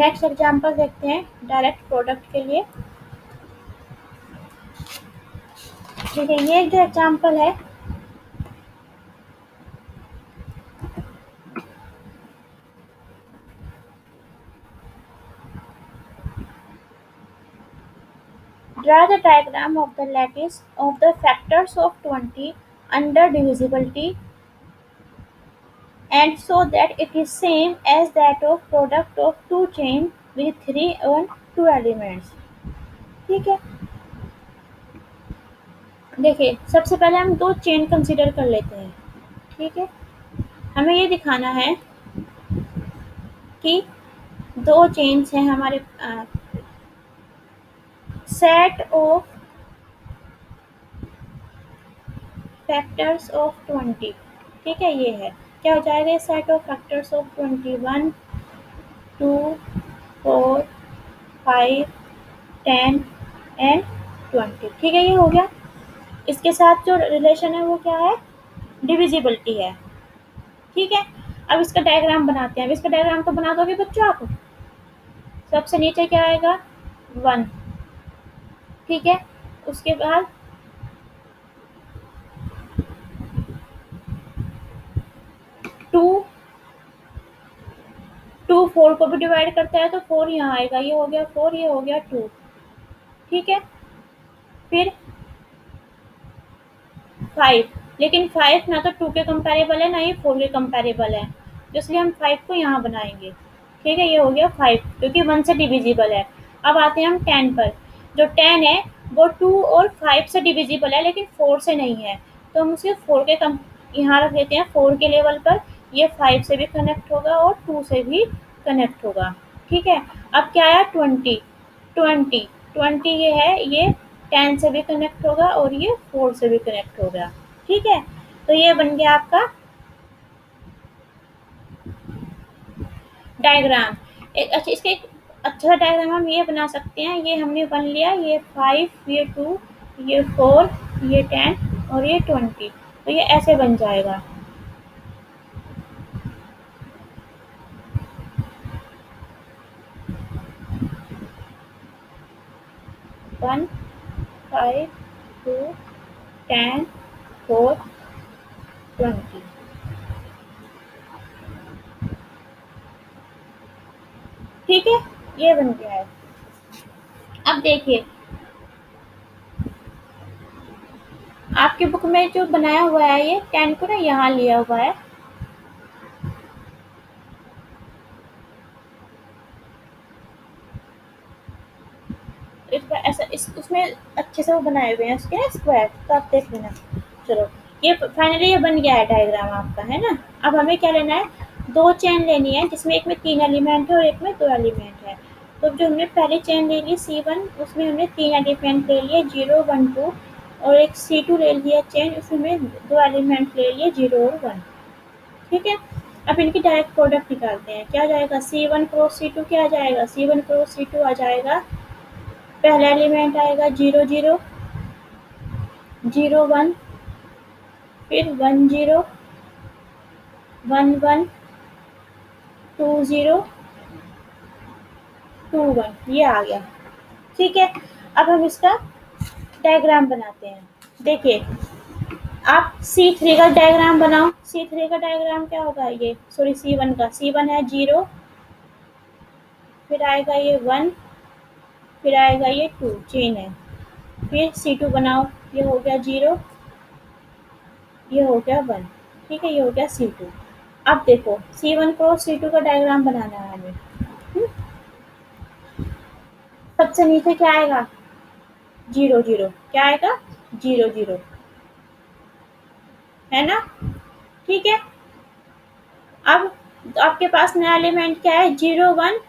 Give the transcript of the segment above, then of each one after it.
Next example देखते हैं direct product के लिए। ठीक है, ये जो एग्जांपल है draw the diagram of the lattice of the factors of 20 under divisibility and so that it is same as that of product of two chain with 3 and 2 elements। ठीक है, देखिए सबसे पहले हम दो चेन कंसीडर कर लेते हैं। ठीक है, हमें ये दिखाना है कि दो चेन्स हैं हमारे सेट ऑफ फैक्टर्स ऑफ 20। ठीक है, ये है क्या हो जाएगा, set of factors of 21 2 4 5 10 and 20। ठीक है, ये हो गया। इसके साथ जो रिलेशन है वो क्या है, डिविजिबिलिटी है। ठीक है, अब इसका डायग्राम बनाते हैं। अब इसका डायग्राम तो बना दोगे बच्चों आप। सबसे नीचे क्या आएगा, 1। ठीक है, उसके बाद 2 2 4 को भी डिवाइड करता है तो 4 यहाँ आएगा, ये हो गया 4, ये हो गया 2। ठीक है, फिर 5, लेकिन 5 ना तो 2 के कंपैरेबल है ना ये 4 के कंपैरेबल है, तो इसलिए हम 5 को यहाँ बनाएंगे। ठीक है, ये हो गया 5 क्योंकि 1 से डिविजिबल है। अब आते हैं हम 10 पर। जो 10 है वो 2 और 5 से डिविजिबल है लेकिन 4 से नहीं है, तो हम उसे 4 के यहाँ रख देते हैं 4 के लेवल पर। ये 5 से भी कनेक्ट होगा और 2 से भी कनेक्ट होगा। ठीक है, अब क्या आया, 20 20 20 ये है, ये 10 से भी कनेक्ट होगा और ये 4 से भी कनेक्ट होगा। ठीक है, तो ये बन गया आपका डायग्राम। एक अच्छा, इसका एक अच्छा डायग्राम हम ये बना सकते हैं। ये हमने बन लिया, ये 5, ये 2, ये 4, ये 10 और ये 20। तो ये ऐसे बन जाएगा। 1 5 2 10 4 20। ठीक है, ये बन गया है। अब देखिए आपके बुक में जो बनाया हुआ है ये 10 को ना यहाँ लिया हुआ है। इसका ऐसा उसमें अच्छे से वो बनाए हुए हैं उसके ना स्क्वायर, तो आप देख लेना। चलो, ये फाइनली ये बन गया है डायग्राम आपका, है ना। अब हमें क्या लेना है, दो चेन लेनी है जिसमें एक में 3 एलिमेंट है और एक में 2 एलिमेंट है। तो जो हमने पहली चेन ले ली C1, उसमें हमने 3 एलिमेंट ले लिए 0 1 2, और एक C2 ले लिया चेन, उसमें 2 एलिमेंट ले लिए 0 और 1। ठीक है, अब इनकी डायरेक्ट प्रोडक्ट निकालते हैं। क्या जाएगा, C1 क्रॉस C2 क्या आ जाएगा, C1 क्रॉस C2 आ जाएगा। पहला एलिमेंट आएगा 0 0 0 1, फिर 1 0 1 1 2 0 2 1, ये आ गया। ठीक है, अब हम इसका डायग्राम बनाते हैं। देखिए आप C3 का डायग्राम बनाओ। C3 का डायग्राम क्या होगा, ये सॉरी C1 का, C1 है 0, फिर आएगा ये 1, फिर आएगा ये 2, चेन है। फिर C2 बनाओ, ये हो गया 0, ये हो गया 1। ठीक है, ये हो गया C2। अब देखो C1 को C2 का डायग्राम बनाना है हमें। सबसे नीचे क्या आएगा, 0 0, क्या आएगा 0 0, है ना। ठीक है, अब आपके पास नया एलिमेंट क्या है, 0 1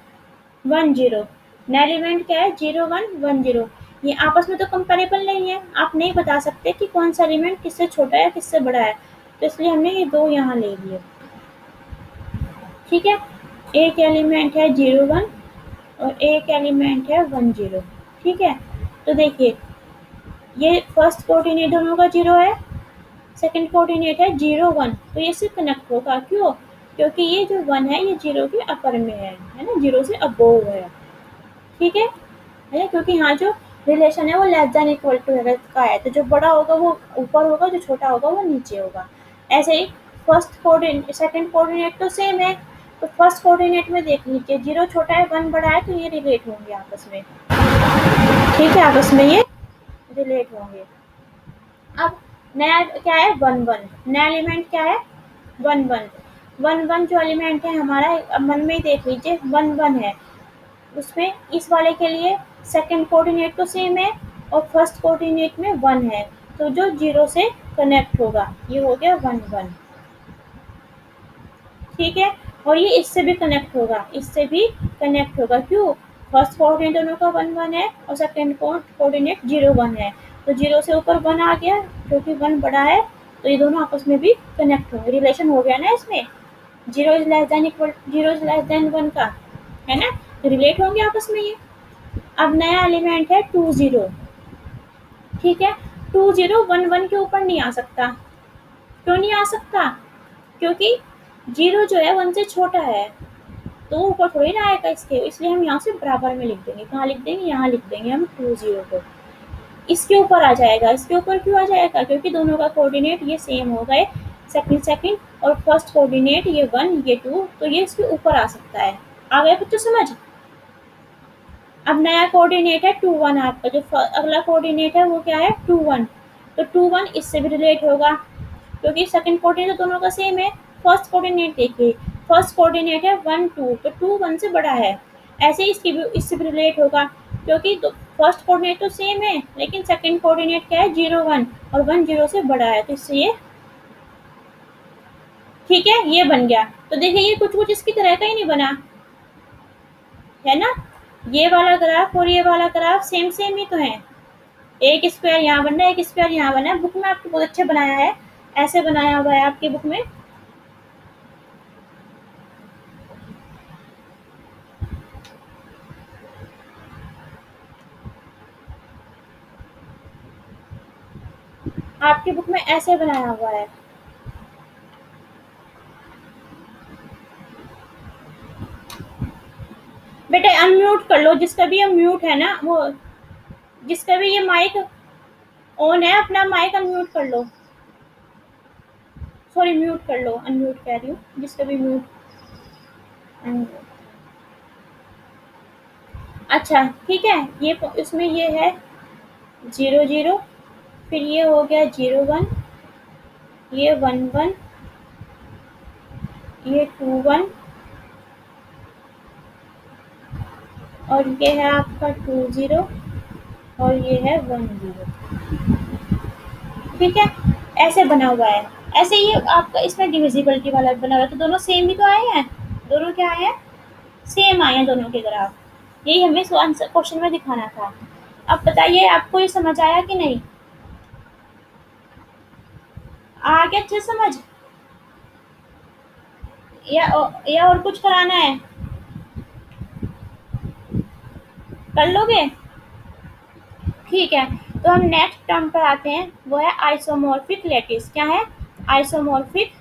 1 0। नया एलिमेंट क्या है, 0 1 1 0। ये आपस में तो कंपेरेबल नहीं है, आप नहीं बता सकते कि कौन सा एलिमेंट किससे छोटा है किससे बड़ा है, तो इसलिए हमने ये दो यहाँ ले लिए। ठीक है, एक एलिमेंट है 0 1 और एक एलिमेंट है 1 0। ठीक है, तो देखिए ये फर्स्ट कोऑर्डिनेट दोनों का 0 है, सेकंड कोऑर्डिनेट है 0 1, तो ये इससे कनेक्ट होगा। क्यों, क्योंकि ये जो 1 है ये 0 के अपर में है ना, 0 से अबोव है। ठीक है, क्योंकि यहाँ जो रिलेशन है वो लेस देन इक्वल टू का है, तो जो बड़ा होगा वो ऊपर होगा, जो छोटा होगा वो नीचे होगा। ऐसे ही फर्स्ट कोऑर्डिनेट सेकंड कोऑर्डिनेट तो सेम है, तो फर्स्ट कोऑर्डिनेट में देख लीजिए 0 छोटा है 1 बड़ा है, तो ये रिलेट होंगे आपस में। ठीक है, आपस में ये रिलेट होंगे। अब नया क्या है, 1 1। नया एलिमेंट क्या है, 1 1। 1 1 जो एलिमेंट है हमारा, अब मन में ही देख लीजिए 1 1 है, उसमें इस वाले के लिए सेकंड कोऑर्डिनेट तो सेम है और फर्स्ट कोऑर्डिनेट में 1 है, तो जो 0 से कनेक्ट होगा ये हो गया 1 1। ठीक है, और ये इससे भी कनेक्ट होगा, इससे भी कनेक्ट होगा, क्यों, फर्स्ट कोऑर्डिनेट दोनों का 1 1 है और सेकंड कोऑर्डिनेट 0 1 है, तो 0 से ऊपर 1 आ गया क्योंकि 1 बड़ा है, तो ये दोनों आपस में भी कनेक्ट होंगे, रिलेशन हो गया ना इसमें। 0 इज लेस देन 1 का, है ना, रिलेट होंगे आपस में ये। अब नया एलिमेंट है 2 0। ठीक है, 2 0 1 1 के ऊपर नहीं आ सकता। क्यों नहीं आ सकता, क्योंकि 0 जो है 1 से छोटा है, तो वो ऊपर थोड़ी ना आएगा इसके, इसलिए हम यहाँ से बराबर में लिख देंगे। कहाँ लिख देंगे, यहाँ लिख देंगे हम 2 0 को। इसके ऊपर आ जाएगा, इसके ऊपर क्यों आ जाएगा, क्योंकि दोनों का कोऑर्डिनेट ये सेम हो गए, सेकंड सेकंड, और फर्स्ट कोऑर्डिनेट ये 1 ये 2, तो ये इसके ऊपर आ सकता है। आ गया बच्चों समझ। अब नया कोऑर्डिनेट है 2 1, आपका जो अगला कोऑर्डिनेट है वो क्या है 2 1, तो 2 1 इससे भी रिलेट होगा, क्योंकि सेकंड कोऑर्डिनेट दोनों का सेम है। फर्स्ट कोऑर्डिनेट देखिए, फर्स्ट कोऑर्डिनेट है 1 2, तो 2 1 से बड़ा है, ऐसे ही इसकी भी इससे भी रिलेट होगा, क्योंकि फर्स्ट कोऑर्डिनेट तो सेम है लेकिन सेकंड कोऑर्डिनेट क्या है 0 1, और 1 0 से बड़ा है, तो इससे ये ठीक है, ये बन गया। तो देखिए ये कुछ कुछ इसकी तरह का ही नहीं बना, है ना, ये वाला ग्राफ और ये वाला ग्राफ सेम सेम ही तो है। एक स्क्वायर यहाँ बनना है, एक स्क्वायर यहाँ बनना है, बुक में आपको बहुत अच्छा बनाया है, ऐसे बनाया हुआ है आपकी बुक में। आपकी बुक में ऐसे बनाया हुआ है। बेटे अनम्यूट कर लो, जिसका भी म्यूट है ना वो, जिसका भी ये माइक ऑन है अपना माइक अनम्यूट कर लो, सॉरी म्यूट कर लो, अनम्यूट कह रही हूँ, जिसका भी म्यूट unmute। अच्छा ठीक है, ये इसमें ये है 0 0, फिर ये हो गया 0 1, ये 1 1, ये 2 1, और ये है आपका 2 0, और ये है 1 0। ठीक है, ऐसे बना हुआ है। ऐसे ही आपका इसमें डिविजिबिलिटी वाला बना हुआ है, तो दोनों सेम ही तो आए हैं, दोनों क्या आए हैं, सेम आए हैं दोनों के ग्राफ। यही हमें आंसर क्वेश्चन में दिखाना था। अब बताइए आपको ये समझ आया कि नहीं, आ गया अच्छे समझ, या और कुछ कराना है, कर लोगे। ठीक है, तो हम नेक्स्ट टर्म पर आते हैं, वो है आइसोमॉर्फिक लैटिस। क्या है, आइसोमॉर्फिक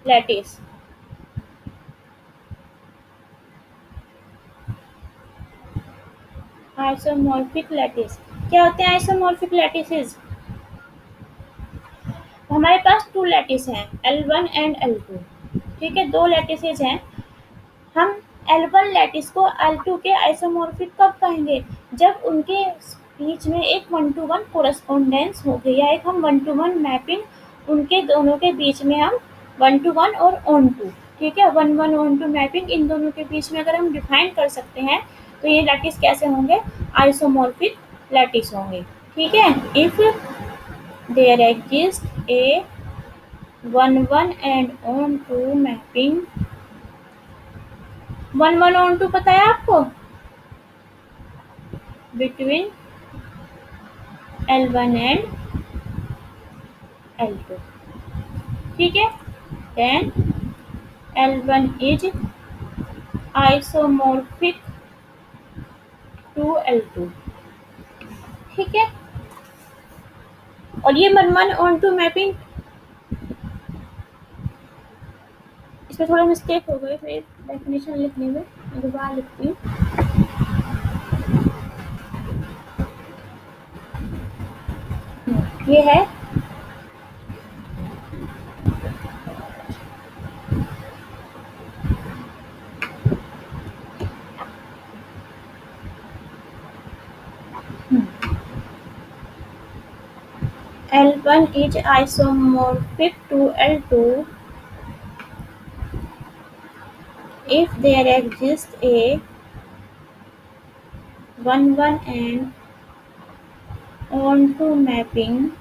लैटिस। आइसोमॉर्फिक लैटिस क्या होते हैं, आइसोमॉर्फिक लैटिसेस, हमारे पास 2 लैटिस हैं, L1 एंड L2। ठीक है, 2 लैटिसेस हैं, हम L1 लैटिस को L2 के आइसोमॉर्फिक कब कहेंगे, जब उनके बीच में एक 1 to 1 कोरेस्पोंडेंस हो गई, या एक हम 1 to 1 मैपिंग उनके दोनों के बीच में, हम 1 to 1 और ऑन टू, ठीक है, 1 1 ऑन टू मैपिंग इन दोनों के बीच में अगर हम डिफाइन कर सकते हैं, तो ये लैटिस कैसे होंगे, आइसोमॉर्फिक लैटिस होंगे। ठीक है, if there exist a 1 1 and onto mapping, 1 1 onto पता है आपको, बिटवीन L1 एंड L2। ठीक है, then L1 is isomorphic to L2। ठीक है, और ये 1 1 ऑन टू मैपिंग इसमें थोड़ा मिस्टेक हो गई, फिर डेफिनेशन लिखने में मैं दोबारा लिखती हूँ। ये है L1 is isomorphic to L2 if there exists a 1-1 and onto mapping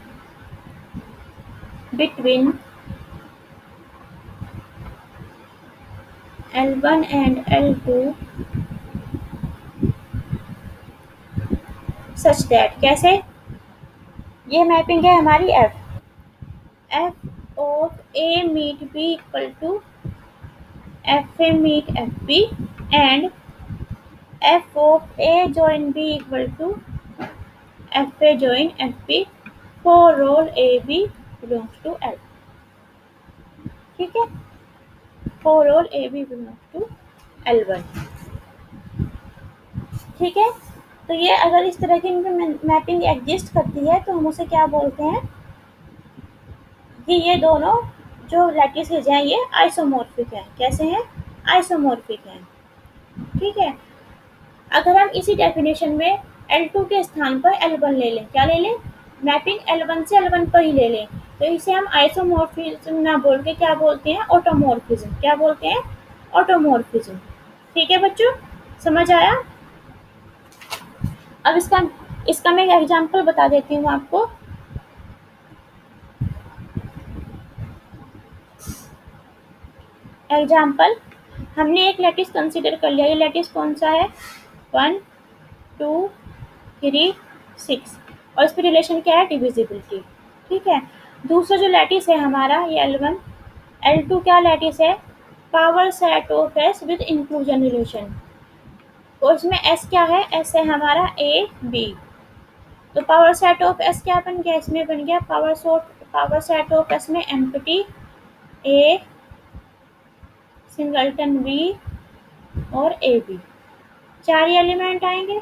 between L1 and L2 such that, कैसे, ये मैपिंग है हमारी f of a meet b equal to fa meet fb and f of a join b equal to fa join fb for roll ab belongs to L। ठीक है, for roll ab belongs to L1। ठीक है, तो ये अगर इस तरह की मैपिंग एग्जिस्ट करती है तो हम उसे क्या बोलते हैं कि ये दोनों जो लैटिसेज हैं ये आइसोमॉर्फिक हैं। कैसे हैं? आइसोमॉर्फिक हैं। ठीक है, अगर हम इसी डेफिनेशन में L2 के स्थान पर L1 ले लें, क्या ले लें, मैपिंग L1 से L1 पर ही ले लें, तो इसे हम आइसोमॉर्फिज्म ना बोल के क्या बोलते हैं, ऑटोमॉर्फिज्म। क्या बोलते हैं? ऑटोमॉर्फिज्म। ठीक है बच्चों, समझ आया? अब इसका मैं एक एग्जांपल बता देती हूँ आपको। एग्जाम्पल, हमने एक लैटिस कंसीडर कर लिया। ये लैटिस कौन सा है? 1 2 3 6 और इस पर रिलेशन क्या है? डिविजिबिलिटी। ठीक है, दूसरा जो लैटिस है हमारा ये L1, L2 क्या लैटिस है? Power set of S with inclusion relation. और इसमें एस क्या है? एस है हमारा ए बी। तो पावर सेट ऑफ एस क्या बन गया? इसमें बन गया पावर सेट ऑफ एस में एम्प्टी ए, सिंगलटन बी और ए बी, 4 एलिमेंट आएंगे।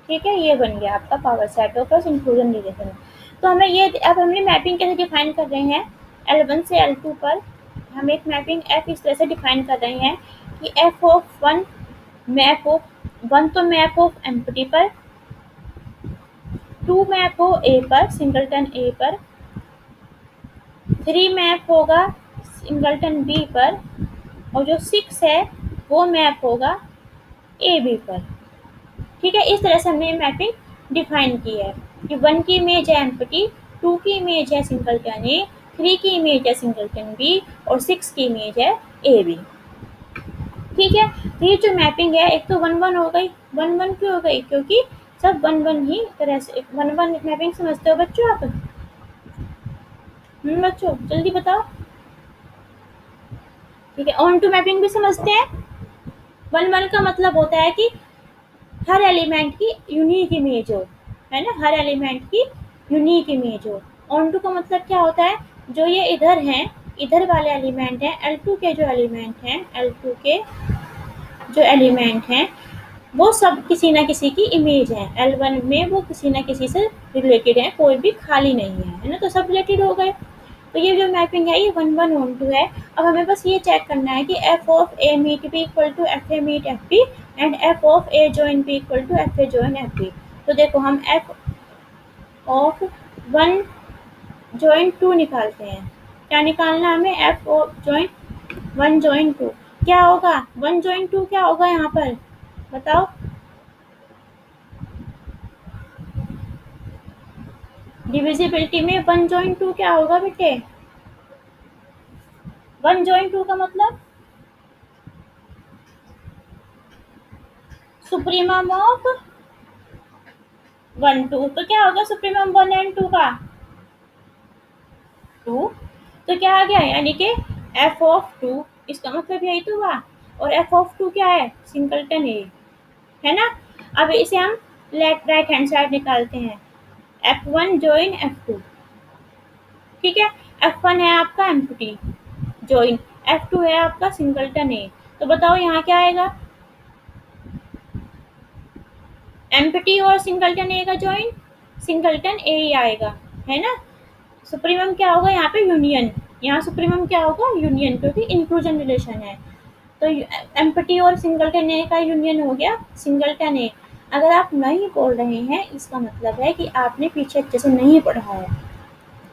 ठीक है, ये बन गया आपका power set of inclusion relation. तो हमें ये, अब हमने मैपिंग कैसे डिफाइन कर रहे हैं? L1 से L2 पर हम एक मैपिंग F इस तरह से डिफाइन कर रहे हैं कि F ऑफ 1 मैप ऑफ 1 तो मैप ऑफ एम्प्टी पर, 2 मैप हो ए पर, सिंगलटन ए पर, 3 मैप होगा सिंगलटन बी पर और जो 6 है वो मैप होगा ए बी पर। ठीक है, इस तरह से हमने मैपिंग डिफाइन की है कि 1 की इमेज है एम्प्टी, 2 की इमेज है सिंगलटन ए, 3 की इमेज है सिंगलटन बी और 6 की इमेज है ए बी। ठीक है, तो ये जो मैपिंग है एक तो 1-1 हो गई। 1-1 क्यों हो गई? क्योंकि सब 1-1 ही तरह से 1-1 मैपिंग समझते हो बच्चों आप? बच्चों जल्दी बताओ। ठीक है, ऑन टू मैपिंग भी समझते हैं। 1-1 का मतलब होता है कि हर एलिमेंट की यूनिक इमेज हो, है ना, हर एलिमेंट की यूनिक इमेज हो। ऑन टू का मतलब क्या होता है? जो ये इधर हैं, इधर वाले एलिमेंट हैं, L2 के जो एलिमेंट हैं, L2 के जो एलिमेंट हैं वो सब किसी ना किसी की इमेज है। L1 में वो किसी ना किसी से रिलेटेड है, कोई भी खाली नहीं है ना, तो सब रिलेटेड हो गए। तो ये जो मैपिंग है ये 1-1 ऑन टू है। अब हमें बस ये चेक करना है कि f of a meet b equal to fa meet fb and f of a join b equal to fa join fb। तो देखो हम f ऑफ 1 जॉइन 2 निकालते हैं। क्या निकालना हमें? f ऑफ जॉइन 1 जॉइन 2 क्या होगा? 1 जॉइन 2 क्या होगा यहाँ पर बताओ? डिविजिबिलिटी में 1 जॉइन 2 क्या होगा बेटे? 1 जॉइन 2 का मतलब सुप्रीमम ऑफ 1-2। तो क्या होगा सुप्रीमम 1 एंड 2 का? 2। तो क्या आ गया? यानी कि f ऑफ 2, इसका मतलब यही तो हुआ। और f ऑफ 2 क्या है? सिंगलटन ए, है ना। अब इसे हम राइट हैंड साइड निकालते हैं, f1 जॉइन f2। ठीक है, f1 है आपका एम्प्टी, जॉइन F2 है आपका सिंगलटन ए। तो बताओ यहाँ क्या आएगा? एम्प्टी और सिंगलटन ए का जॉइन सिंगलटन ए ही आएगा, है ना। सुप्रीमम क्या होगा यहाँ पे? यूनियन। यहाँ सुप्रीमम क्या होगा? यूनियन, क्योंकि इंक्लूजन रिलेशन है। तो एम्प्टी और सिंगलटन ए का यूनियन हो गया सिंगलटन ए। अगर आप नहीं बोल रहे हैं इसका मतलब है कि आपने पीछे अच्छे से नहीं पढ़ा है,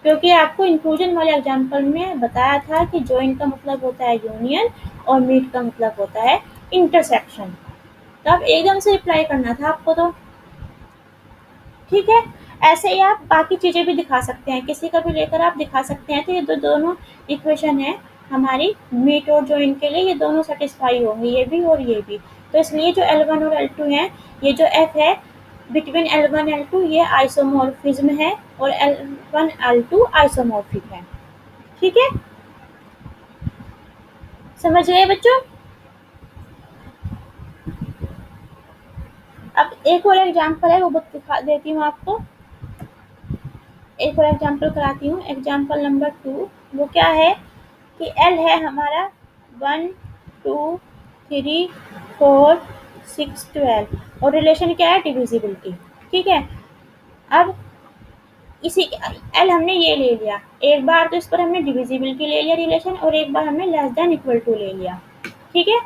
क्योंकि आपको इंक्लूजन वाले एग्जाम्पल में बताया था कि जॉइन का मतलब होता है यूनियन और मीट का मतलब होता है इंटरसेक्शन। तो आप एकदम से रिप्लाई करना था आपको तो, ठीक है। ऐसे ही आप बाकी चीज़ें भी दिखा सकते हैं, किसी का भी लेकर आप दिखा सकते हैं। तो ये दोनों इक्वेशन है हमारी मीट और जॉइन के लिए, ये दोनों सेटिस्फाई होंगे, ये भी और ये भी। तो इसलिए जो L1 और L2 है, ये जो F है बिटवीन L1 L2 ये आइसोमॉर्फिज्म है और L1 L2 आइसोमॉर्फिक है, ठीक है। समझ गए बच्चों? अब एक और एग्जाम्पल है वो दिखा देती हूँ आपको, एक और एग्जाम्पल कराती हूँ। एग्जाम्पल नंबर 2 वो क्या है कि एल है हमारा 1 2 3 4 6 12 और रिलेशन क्या है? डिविजिबिलिटी, ठीक है। अब इसी एल हमने ये ले लिया, एक बार तो इस पर हमने डिविजिबिलिटी ले लिया रिलेशन, और एक बार हमने लेस देन इक्वल टू ले लिया, ठीक है।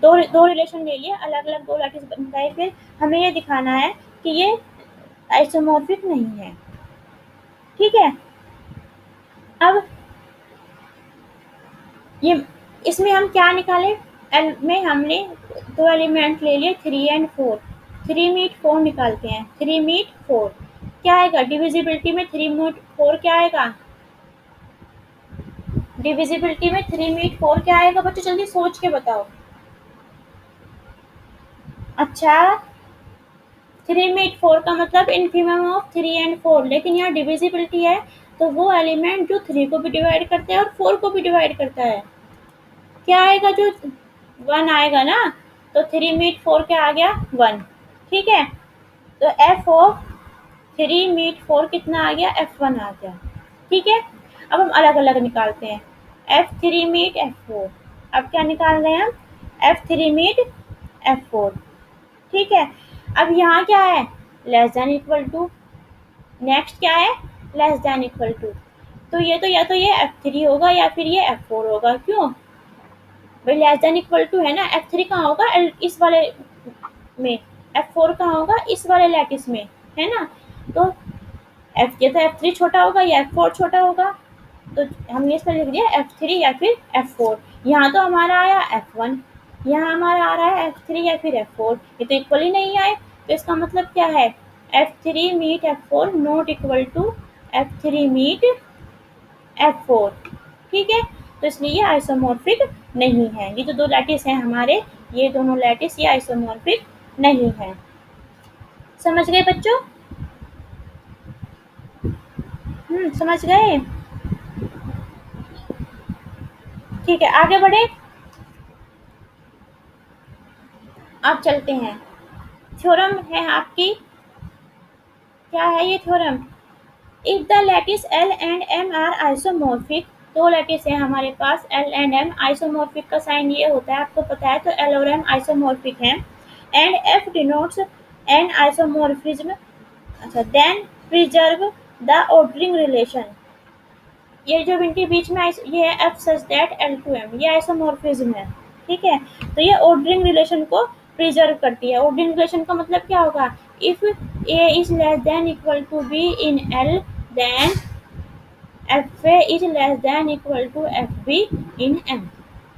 दो दो रिलेशन ले लिए, अलग अलग दो लैटिस बन गए। फिर हमें ये दिखाना है कि ये आइसोमॉर्फिक नहीं है, ठीक है। अब ये इसमें हम क्या निकालें? एल में हमने दो एलिमेंट ले लिए 3 एंड 4, 3 मीट 4 निकालते हैं। 3 मीट 4 क्या आएगा? डिविजिबिलिटी में 3 मीट 4 क्या आएगा? डिविजिबिलिटी में 3 मीट 4 क्या आएगा बच्चों? जल्दी सोच के बताओ। अच्छा, 3 मीट 4 का मतलब इन्फीमम ऑफ 3 एंड 4, लेकिन यहाँ डिविजिबिलिटी है तो वो एलिमेंट जो 3 को भी डिवाइड करता है और 4 को भी डिवाइड करता है, क्या आएगा? जो 1 आएगा ना। तो 3 मीट 4 क्या आ गया? 1, ठीक है। तो एफ ऑफ 3 मीट 4 कितना आ गया? F1 आ गया, ठीक है। अब हम अलग अलग निकालते हैं, F3 मीट F4। अब क्या निकाल रहे हैं हम? F3 मीट F4, ठीक है। अब यहाँ क्या है? Less than equal to. Next क्या है? Less than equal to. तो ये तो या तो ये F3 होगा या फिर ये F4 होगा। क्यों भाई? लेस देन इक्वल टू है ना। F3 कहाँ होगा? इस वाले में। F4 कहाँ होगा? इस वाले लैटिस में, है ना। तो ये तो F3 छोटा होगा या F4 छोटा होगा। तो हमने इसमें लिख दिया F3 या फिर F4। यहाँ तो हमारा आया F1, यहाँ हमारा आ रहा है F3 या फिर F4, ये तो इक्वल ही नहीं आए। तो इसका मतलब क्या है? F3 meet F4 not equal to F3 meet F4, ठीक है। तो इसलिए ये आइसोमॉर्फिक नहीं है। ये जो दो लैटिस हैं हमारे, ये दोनों लैटिस ये आइसोमॉर्फिक नहीं है। समझ गए बच्चों? समझ गए? ठीक है, आगे बढ़े। अब चलते हैं। थ्योरम है आपकी, क्या है ये theorem? If the lattice L and M are isomorphic, दो लैटिस है हमारे पास L एंड M, आइसोमॉर्फिक का साइन ये होता है आपको पता है, तो L और M आइसोमॉर्फिक हैं। And F denotes an isomorphism, अच्छा then preserve the ordering relation. ये जो इनके बीच में ये है F सच दैट L2M, ये आइसोमॉर्फिज्म है, ठीक है। तो ये ऑर्डरिंग रिलेशन को प्रिजर्व करती है। ऑर्डरिंग रिलेशन का मतलब क्या होगा? If A is less than equal to B in L then FA is less than equal to FB in M।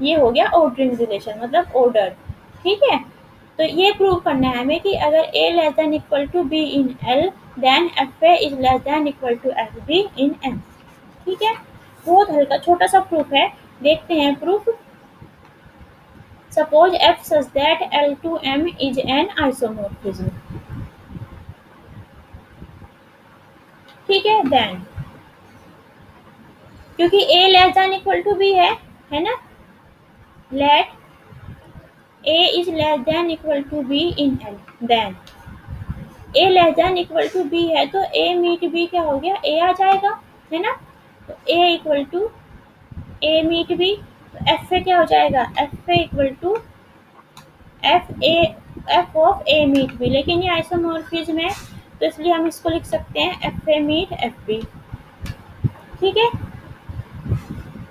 ये हो गया ऑर्डरिंग रिलेशन, मतलब ऑर्डर, ठीक है। तो ये प्रूव करना है हमें कि अगर A less than equal to B in L then FA is less than equal to FB in M, ठीक है। बहुत हल्का छोटा सा प्रूफ है, देखते हैं proof. Suppose F such that L2M is an isomorphism, ठीक है। देन क्योंकि A less than equal to B है ना, let A is less than equal to B in L, then A less than equal to B है तो A meet B क्या हो गया? A आ जाएगा, है ना। तो A equal to A meet B, तो एफ ए क्या हो जाएगा, F A equal to F A, F of A meet B, लेकिन ये आइसोमॉर्फिज्म है तो इसलिए हम इसको लिख सकते हैं F A meet F B. ठीक है,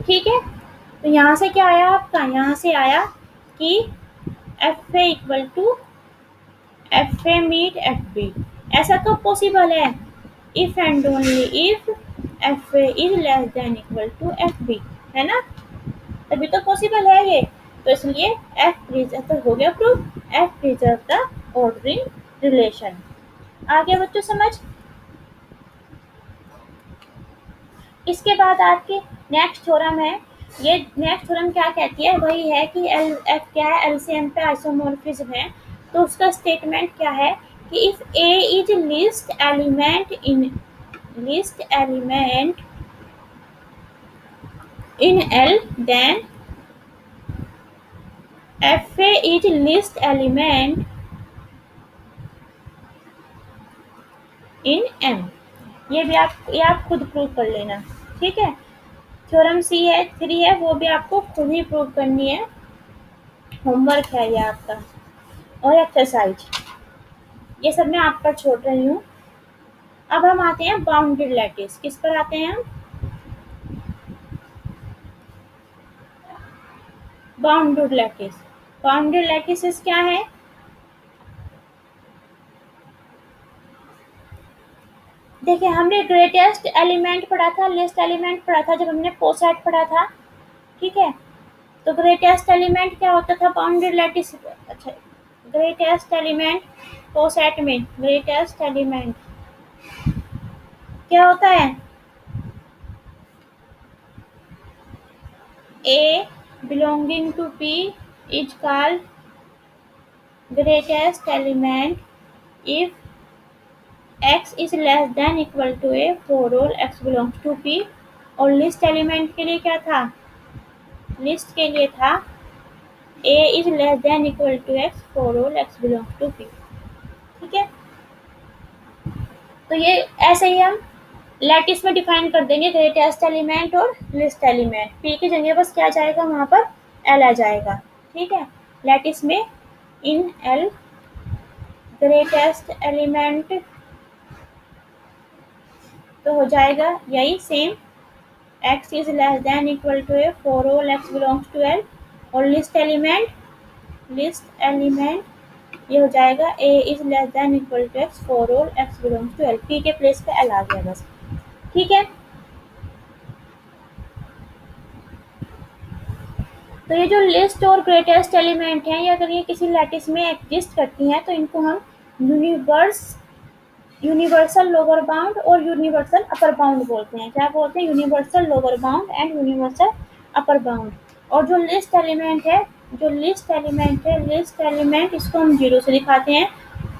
ठीक है। तो यहाँ से क्या आया आपका, यहाँ से आया कि F A equal to F A meet F B. ऐसा कब पॉसिबल है, if and only if F A is less than equal to F B, है ना, तभी तो पॉसिबल है ये। तो इसलिए एफ प्रिजर्व तो हो गया proof, F preserve the ordering relation. आगे बच्चों समझ। इसके बाद आपके नेक्स्ट थ्योरम है, ये नेक्स्ट थ्योरम क्या कहती है, वही है कि एल एफ क्या है, एलसीएम पे आइसोमॉर्फिज्म है। तो उसका स्टेटमेंट क्या है कि if A is least element in L then F A is least element in M. ये आप खुद प्रूव कर लेना, ठीक है। थ्योरम सी है, 3 है, वो भी आपको खुद ही प्रूव करनी है, होमवर्क है ये आपका, और एक्सरसाइज, ये सब मैं आप पर छोड़ रही हूँ। अब हम आते हैं बाउंडेड लैटिस, किस पर आते हैं हम, बाउंडेड लैटिस। बाउंडेड लैटिस क्या है, देखिए हमने ग्रेटेस्ट एलिमेंट पढ़ा था, लिस्ट एलिमेंट पढ़ा था जब हमने कोसेट पढ़ा था, ठीक है। तो ग्रेटेस्ट एलिमेंट क्या होता था बाउंडेड लैटिस, अच्छा, ग्रेटेस्ट एलिमेंट कोसेट में ग्रेटेस्ट एलिमेंट क्या होता है, A belonging to P is called greatest element if x is less than equal to A for all x belongs to P। और least element के लिए क्या था, लिस्ट के लिए था A is less than equal to x for all x belongs to P। ठीक है, तो ये ऐसे ही हम लैटिस में डिफाइन कर देंगे ग्रेटेस्ट एलिमेंट और लिस्ट एलिमेंट, P की जगह बस क्या जाएगा वहाँ पर L आ जाएगा, ठीक है। लैटिस में इन L ग्रेटेस्ट एलिमेंट तो हो जाएगा यही same, x is less than equal to A for all x belongs to L। और लिस्ट एलिमेंट ये हो जाएगा a is less than equal to x for all x belongs to L। p के place पे L आ गया बस, ठीक है। तो ये जो लिस्ट और ग्रेटेस्ट एलिमेंट हैं, ये अगर ये किसी लैटिस में एग्जिस्ट करती हैं तो इनको हम यूनिवर्सल लोअर बाउंड और यूनिवर्सल अपर बाउंड बोलते हैं। क्या बोलते हैं, universal lower bound and universal upper bound. और जो लिस्ट एलिमेंट है, लिस्ट एलिमेंट इसको हम 0 से दिखाते हैं,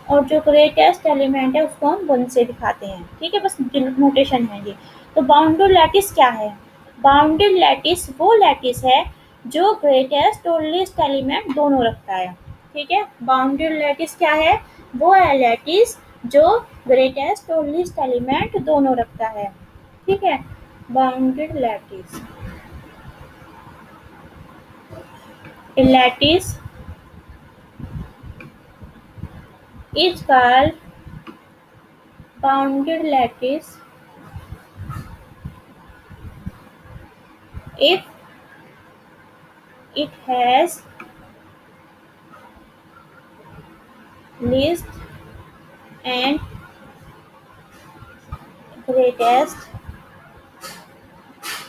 और जो ग्रेटेस्ट एलिमेंट है उसको हम 1 से दिखाते हैं, ठीक है, बस नोटेशन है ये। तो बाउंडेड लैटिस क्या है, बाउंडेड लैटिस वो लैटिस है जो ग्रेटेस्ट और लिस्ट एलिमेंट दोनों रखता है, ठीक है। बाउंडेड लैटिस क्या है, वो है लैटिस जो ग्रेटेस्ट और लिस्ट एलिमेंट दोनों रखता है, ठीक है। Bounded lattice is called bounded lattice if it has least and greatest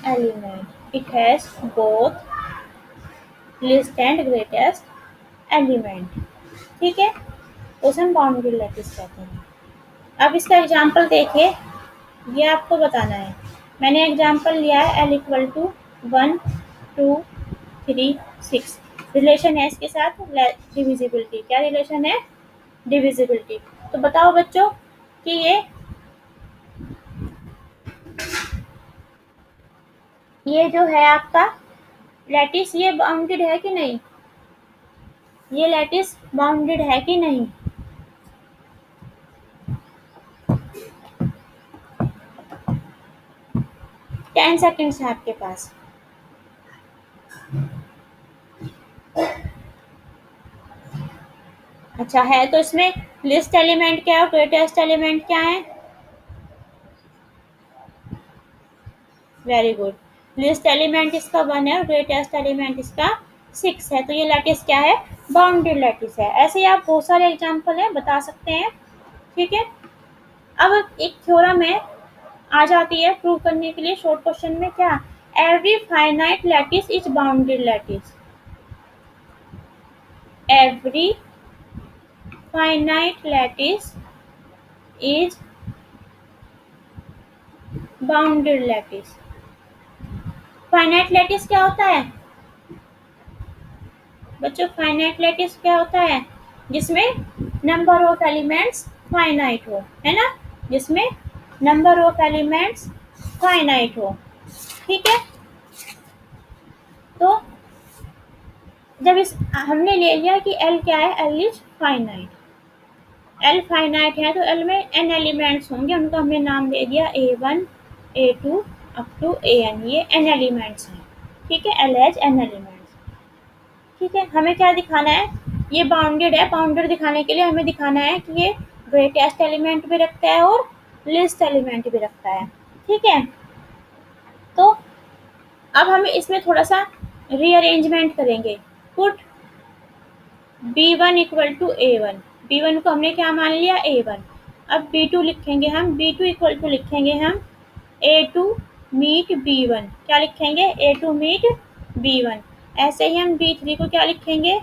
element, it has both least and greatest element, ठीक है, उसे हम बाउंडेड लैटिस कहते हैं। अब इसका एग्जाम्पल देखिए, ये आपको बताना है। मैंने एग्जाम्पल लिया है L इक्वल टू 1 2 3 6, रिलेशन है इसके साथ डिविजिबिलिटी, क्या रिलेशन है, डिविजिबिलिटी। तो बताओ बच्चों कि ये जो है आपका लैटिस, ये बाउंडेड है कि नहीं, ये लैटिस बाउंडेड है कि नहीं, 10 सेकेंड्स है आपके पास। अच्छा है, तो इसमें लिस्ट एलिमेंट क्या है और ग्रेटेस्ट एलिमेंट क्या है? Very good. लिस्ट एलिमेंट इसका 1 है और ग्रेटेस्ट एलिमेंट इसका 6 है, तो ये लैटिस क्या है? बाउंडेड लैटिस है। ऐसे ही आप बहुत सारे एग्जांपल हैं, बता सकते हैं। ठीक है। अब एक थ्योरम है, आ जाती है प्रूव करने के लिए शॉर्ट क्वेश्चन में, क्या? Every finite lattice is bounded lattice. Every finite lattice is bounded lattice. Finite lattice क्या होता है बच्चों? फाइनाइट लैटिस क्या होता है? जिसमें नंबर ऑफ एलिमेंट्स फाइनाइट हो, है ना? जिसमें नंबर ऑफ एलिमेंट्स फाइनाइट हो। ठीक है। तो जब इस हमने ले लिया कि एल क्या है, L is finite. L finite है तो एल में एन एलिमेंट्स होंगे, उनको हमने नाम दे दिया A1 A2 up to AN, ये एन एलिमेंट्स हैं। ठीक है, एल एज एन एलिमेंट्स। ठीक है, हमें क्या दिखाना है? ये बाउंडेड है, बाउंडेड दिखाने के लिए हमें दिखाना है कि ये ग्रेटेस्ट एलिमेंट भी रखता है और लिस्ट एलिमेंट भी रखता है। ठीक है। तो अब हमें इसमें थोड़ा सा रीअरेंजमेंट करेंगे। Put B1 equal to A1। B1 को हमने क्या मान लिया? A1। अब B2 लिखेंगे हम, B2 इक्वल टू लिखेंगे हम A2 मीट B1। क्या लिखेंगे? A2 meet B1। ऐसे ही हम B3 को क्या लिखेंगे?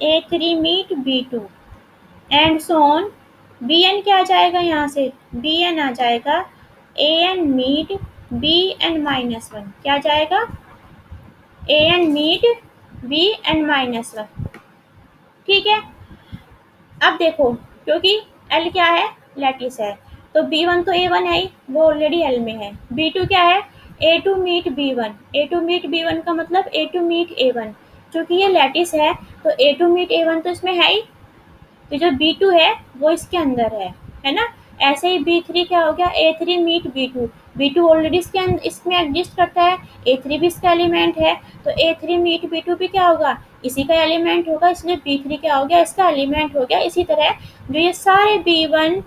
A3 meet B2 and so on. Bn क्या आ जाएगा यहाँ से? Bn आ जाएगा An मीट Bn-1। क्या आ जाएगा? An meet Bn-1। ठीक है। अब देखो, क्योंकि L क्या है? लैटिस है, तो B1 तो A1 है ही, वो ऑलरेडी L में है। B2 क्या है? A2 meet B1। A2 meet B1 का मतलब A2 मीट A1। क्योंकि ये लैटिस है तो A2 मीट A1 तो इसमें है ही, तो जो B2 है वो इसके अंदर है ना? ऐसे ही B3 क्या हो गया? A3 meet B2। B2 already इसमें एग्जिस्ट करता है, A3 भी इसका एलिमेंट है, तो A3 मीट B2 भी क्या होगा? इसी का एलिमेंट होगा, इसलिए B3 क्या हो गया? इसका एलिमेंट हो गया। इसी तरह जो ये सारे B1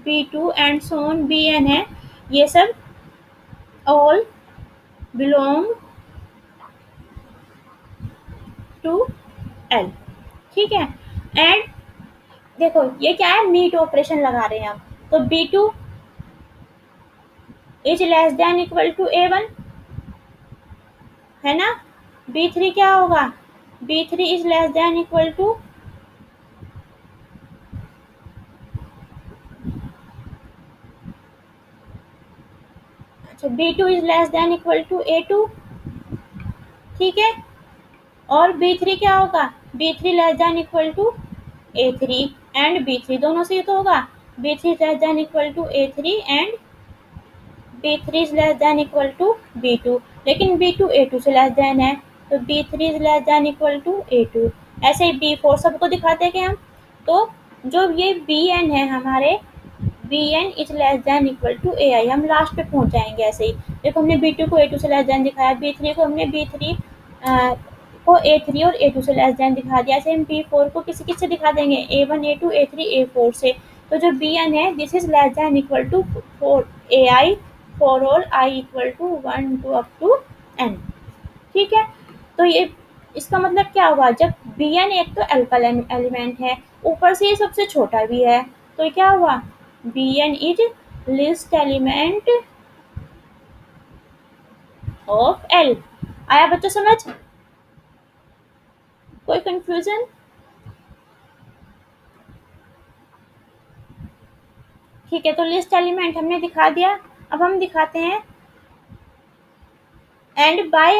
B2 and so on Bn है, ये सब ऑल बिलोंग टू L। ठीक है। एंड देखो ये क्या है? मीट ऑपरेशन लगा रहे हैं हम, तो B2 is less than equal to A1, है ना? B3 क्या होगा? B3 is less than equal to, अच्छा B2 is less than equal to A2। ठीक है। और B3 क्या होगा? B3 less than equal to A3 and B3, दोनों से ये तो होगा। B3 less than equal to A3 and B3 is less than equal to B2, लेकिन B2 A2 से लेस देन है, तो B3 is less than equal to A2। ऐसे ही B4 सबको दिखाते हैं कि हम, तो जो ये Bn है हमारे, Bn is less than equal to AI, हम लास्ट पे पहुंच जाएंगे। ऐसे ही देखो, हमने B2 को A2 से लेस देन दिखाया, B3 को हमने B3 को A3 और A2 से लेस देन दिखा दिया। ऐसे हम B4 को किसी किस से दिखा देंगे? A1 A2 A3 A4 से। तो जो Bn है, this is less than equal to for AI for all I equal to 1 to up to n। ठीक है। तो ये इसका मतलब क्या हुआ? जब Bn एक तो एल्कल एलिमेंट है, ऊपर से ये सबसे छोटा भी है, तो क्या हुआ? Bn is least element of L। आया बच्चों समझ? कोई कंफ्यूजन? ठीक है, तो लिस्ट एलिमेंट हमने दिखा दिया। अब हम दिखाते हैं and by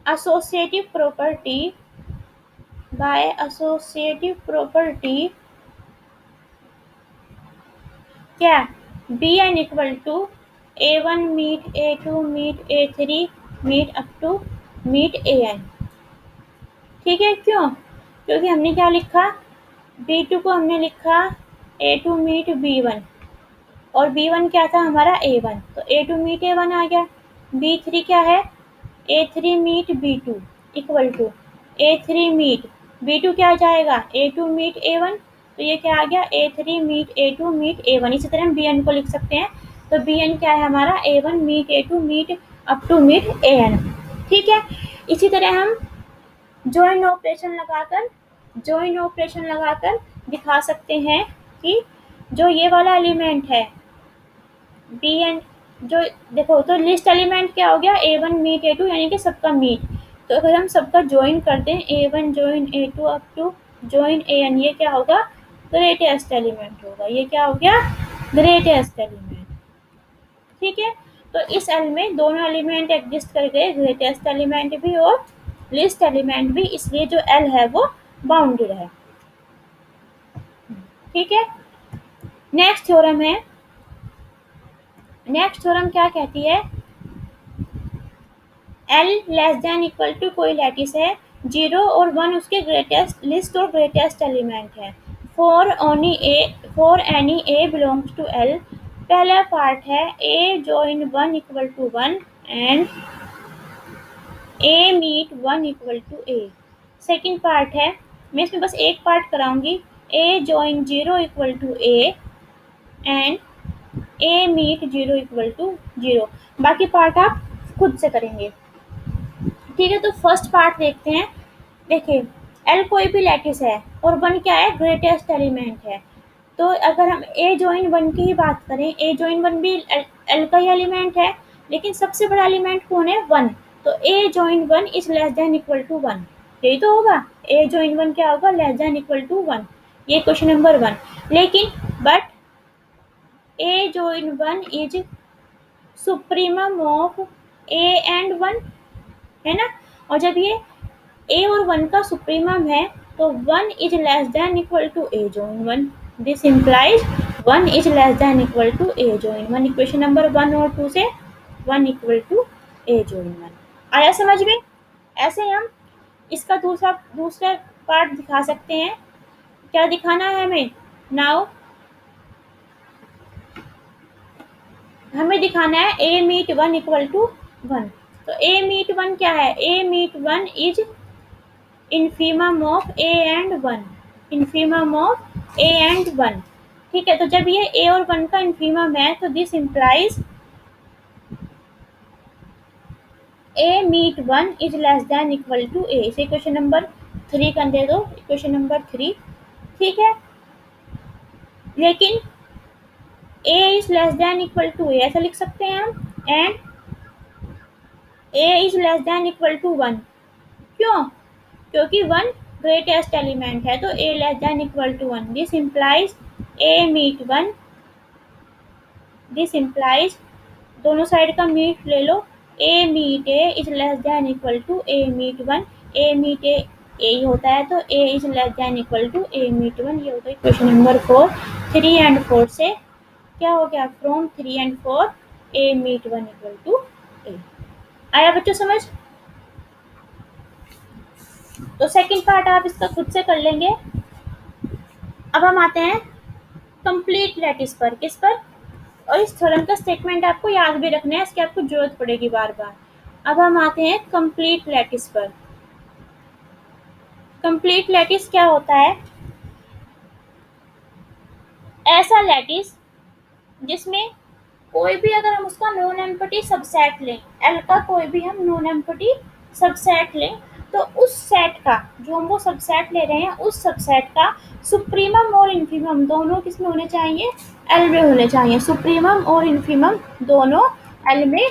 associative property, by associative property क्या? Bn equal to A1 meet A2 meet A3 meet up to meet An। ठीक है, क्यों? क्योंकि हमने क्या लिखा? B2 को हमने लिखा A2 मीट B1 और B1 क्या था हमारा? A1, तो A2 मीट A1 आ गया। B3 क्या है? A3 meet B2 equal to A3 meet B2 क्या आ जाएगा, A2 मीट A1, तो ये क्या आ गया, A3 meet A2 meet A1। इसी तरह हम Bn को लिख सकते हैं, तो Bn क्या है हमारा, A1 meet A2 meet up to meet An। ठीक है, इसी तरह हम जॉइन ऑपरेशन लगाकर दिखा सकते हैं कि जो ये वाला एलिमेंट है Bn, जो देखो तो लिस्ट एलिमेंट क्या हो गया, A1 मीट A2 यानी कि सबका मीट। तो अगर हम सबका जॉइन कर दें, A1 join A2 up to join An, ये क्या होगा, ग्रेटेस्ट एलिमेंट होगा। ये क्या हो गया, ग्रेटेस्ट एलिमेंट। ठीक है, तो इस एल में दोनों एलिमेंट एग्जिस्ट कर गए, ग्रेटेस्ट एलिमेंट भी और लिस्ट एलिमेंट भी, इसलिए जो एल है वो बाउंडेड है। ठीक है, नेक्स्ट थ्योरम है, नेक्स्ट थ्योरम क्या कहती है, L less than equal to कोई लैटिस है, 0 और 1 उसके ग्रेटेस्ट लिस्ट और ग्रेटेस्ट एलिमेंट है, for any a belongs to L. पहला पार्ट है a join 1 equal to 1 and a meet 1 equal to a. Second part है, मैं इसमें बस एक पार्ट कराऊंगी, a join 0 equal to a and a meet 0 equal to 0। बाकी पार्ट आप खुद से करेंगे। ठीक है, तो फर्स्ट पार्ट देखते हैं। देखिए, एल कोई भी लैटिस है और 1 क्या है, ग्रेटेस्ट एलिमेंट है। तो अगर हम ए जॉइन 1 की ही बात करें, ए जॉइन 1 भी एल का ही एलिमेंट है, लेकिन सबसे बड़ा एलिमेंट कौन है, 1। तो a join 1 is less than equal to 1, यही तो होगा, ए जॉइन 1 क्या होगा, लेस देन इक्वल टू 1। ये क्वेश्चन नंबर 1। लेकिन but A join 1 is supremum of a and 1, है ना। और जब ये ए और 1 का सुप्रीमम है, तो 1 is less than equal to A join 1। This implies 1 is less than equal to A join 1। Equation number 1 और 2 से 1 इक्वल टू ए जॉइन 1 आया समझ में। ऐसे हम इसका दूसरा पार्ट दिखा सकते हैं। क्या दिखाना है हमें, नाउ हमें दिखाना है ए मीट 1 इक्वल टू 1। तो ए मीट 1 क्या है, a meet 1 is infimum of a and 1, infimum of a and 1। ठीक है, तो जब ये ए और 1 का इन्फीमम है, तो this implies a meet 1 is less than equal to a. इसे क्वेश्चन नंबर 3 कर दे दो, क्वेश्चन नंबर 3। ठीक है, लेकिन a is less than equal to a ऐसा लिख सकते हैं हम, and a is less than equal to 1। क्यों, क्योंकि 1 ग्रेटेस्ट एलिमेंट है, तो a less than equal to 1। This implies a meet 1, this implies दोनों साइड का मीट ले लो, a meet a is less than equal to A meet 1। A meet a ही होता है, तो a is less than equal to A meet 1। ये होता है क्वेश्चन नंबर 4। 3 एंड 4 से क्या हो गया, from 3 and 4 a meet 1 equal to a. आया बच्चों समझ। तो सेकंड पार्ट आप इसका खुद से कर लेंगे। अब हम आते हैं कंप्लीट लैटिस पर, किस पर, और इस थ्योरम का स्टेटमेंट आपको याद भी रखना है, इसकी आपको जरूरत पड़ेगी बार बार। अब हम आते हैं कंप्लीट लैटिस पर। कंप्लीट लैटिस क्या होता है, ऐसा लैटिस जिसमें कोई भी अगर हम उसका नॉन एम्प्टी सबसेट लें, एल का कोई भी हम नॉन एम्प्टी सबसेट लें, तो उस सेट का, जो हम वो सबसेट ले रहे हैं, उस सबसेट का सुप्रीमम और इन्फीमम दोनों किसमें होने चाहिए, एल में होने चाहिए। सुप्रीमम और इन्फीमम दोनों एल में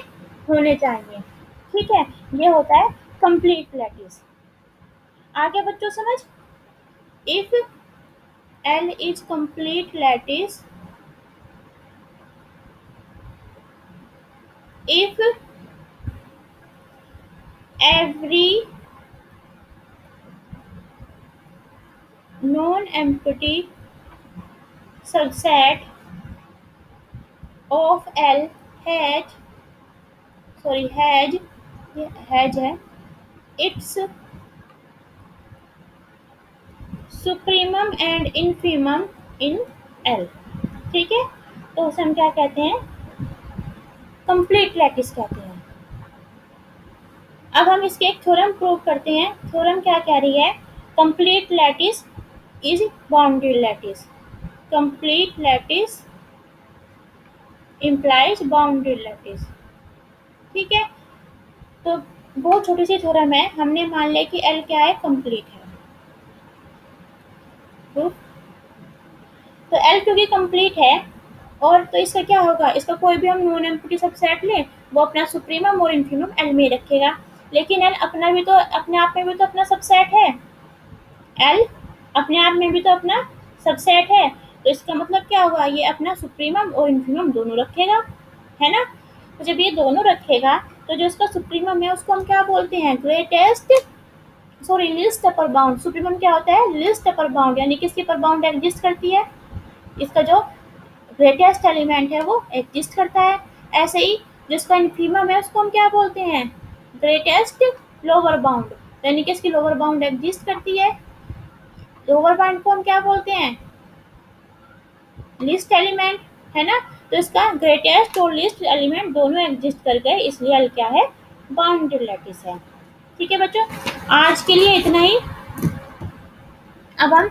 होने चाहिए। ठीक है, ये होता है कंप्लीट लैटिस। आगे बच्चों समझ, if L is complete lattice, if every non-empty subset of L has है its supremum and infimum in L। ठीक है, तो उसे हम क्या कहते हैं, कंप्लीट लैटिस कहते हैं। अब हम इसके एक थ्योरम प्रूव करते हैं। थ्योरम क्या कह रही है, complete lattice is bounded lattice, complete lattice implies bounded lattice. ठीक है, तो बहुत छोटी सी थ्योरम है, हमने मान लिया कि एल क्या है, कंप्लीट है। तो एल क्योंकि कंप्लीट है, और तो इसका क्या होगा, इसका कोई भी हम नॉन एम्प्टी सबसेट लें वो अपना सुप्रीमम और इन्फिमम एल में रखेगा। लेकिन एल अपना भी तो अपने आप में भी तो अपना सबसेट है, एल अपने आप में भी तो अपना सबसेट है। तो इसका मतलब क्या होगा, ये अपना सुप्रीमम और इन्फिमम दोनों रखेगा, है ना। तो जब ये दोनों रखेगा तो जो इसका सुप्रीमम है उसको हम क्या बोलते हैं, greatest, sorry list upper bound. Supremum क्या होता है, लिस्ट अपर बाउंड, यानी किसकी अपर बाउंड एग्जिस्ट करती है, इसका जो ग्रेटेस्ट एलिमेंट है वो एग्जिस्ट करता है। ऐसे ही जिसका इन्फीमम है उसको हम क्या बोलते हैं, ग्रेटेस्ट लोअर बाउंड, यानी कि इसकी लोअर बाउंड एग्जिस्ट करती है। लोअर बाउंड को हम क्या बोलते हैं, लिस्ट एलिमेंट, है ना। तो इसका ग्रेटेस्ट और लिस्ट एलिमेंट दोनों एग्जिस्ट कर गए, इसलिए एल क्या है, बाउंडेड लैटिस है। ठीक है बच्चों, आज के लिए इतना ही। अब हम